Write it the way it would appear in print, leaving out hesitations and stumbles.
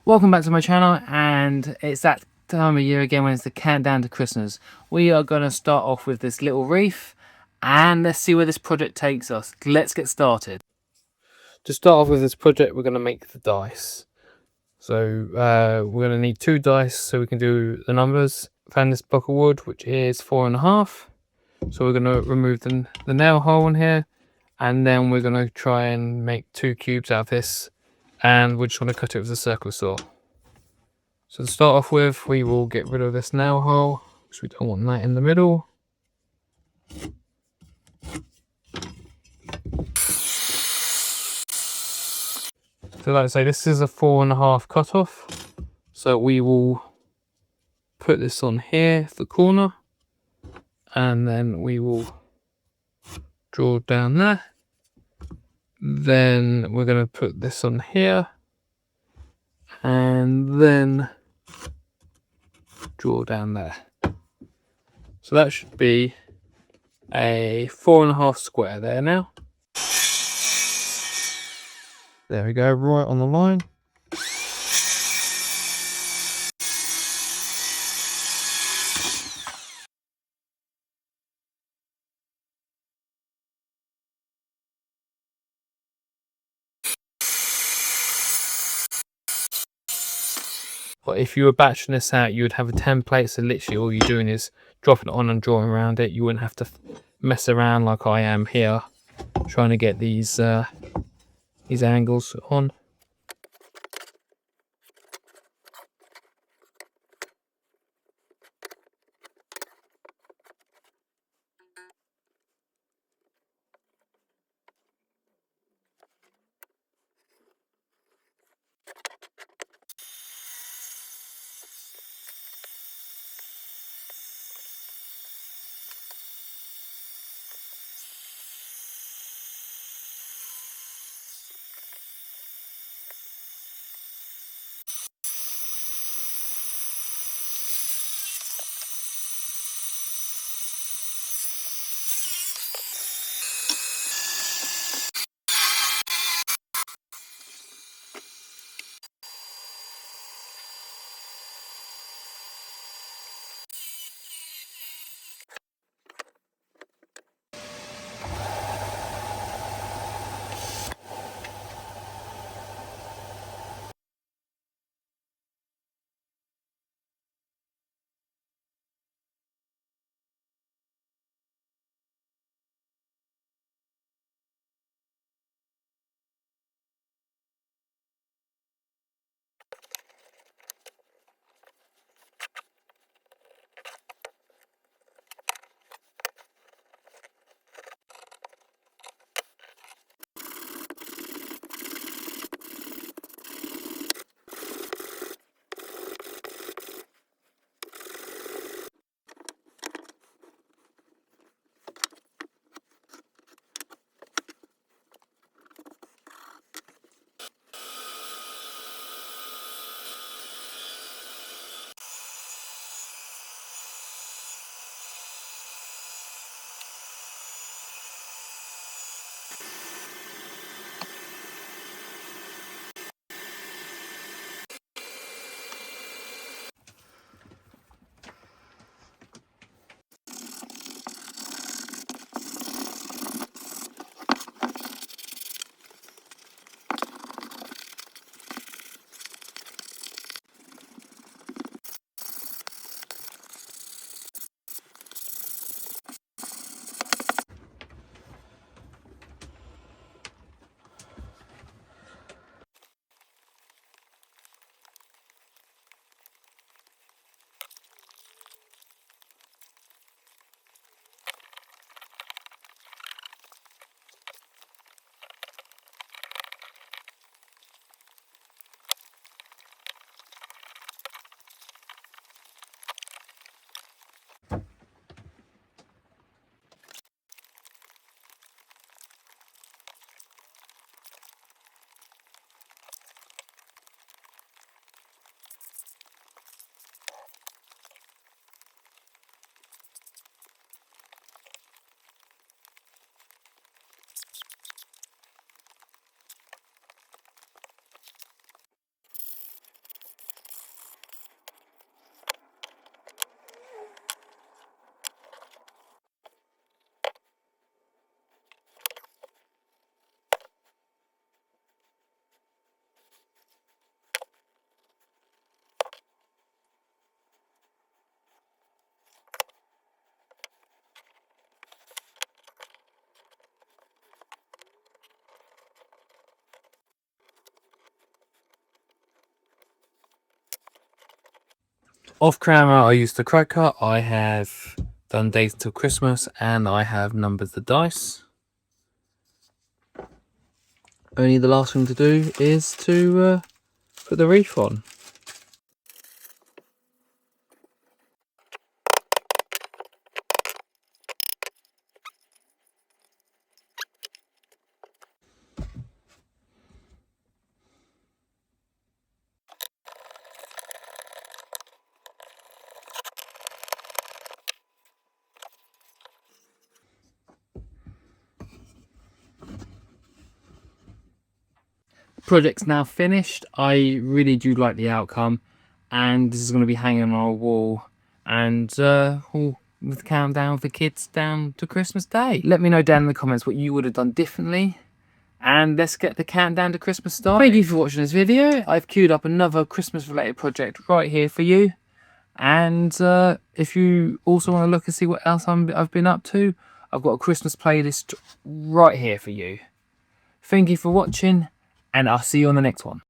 Welcome back to my channel, and it's that time of year again when it's the countdown to Christmas. We are going to start off with this little wreath, and let's see where this project takes us. Let's get started. To start off with this project, we're going to make the dice. So we're going to need 2 dice so we can do the numbers. Found this block of wood, which is 4.5. So we're going to remove the nail hole in here, and then we're going to try and make 2 cubes out of this, and we're just going to cut it with a circle saw. So to start off with, we will get rid of this nail hole because we don't want that in the middle. So like I say, this is a 4.5 cutoff. So we will put this on here, the corner, and then we will draw down there. Then we're going to put this on here, and then draw down there. So that should be a 4.5 square there now. There we go, right on the line. But if you were batching this out, you would have a template, so literally all you're doing is dropping it on and drawing around it. You wouldn't have to mess around like I am here, trying to get these angles on. Off camera I used the cracker, I have done days till Christmas, and I have numbered the dice. Only the last thing to do is to put the wreath on. Project's now finished. I really do like the outcome, and this is going to be hanging on our wall, and with the countdown for kids down to Christmas Day. Let me know down in the comments what you would have done differently, and let's get the countdown to Christmas started. Thank you for watching this video. I've queued up another Christmas related project right here for you, and if you also want to look and see what else I've been up to, I've got a Christmas playlist right here for you. Thank you for watching, and I'll see you on the next one.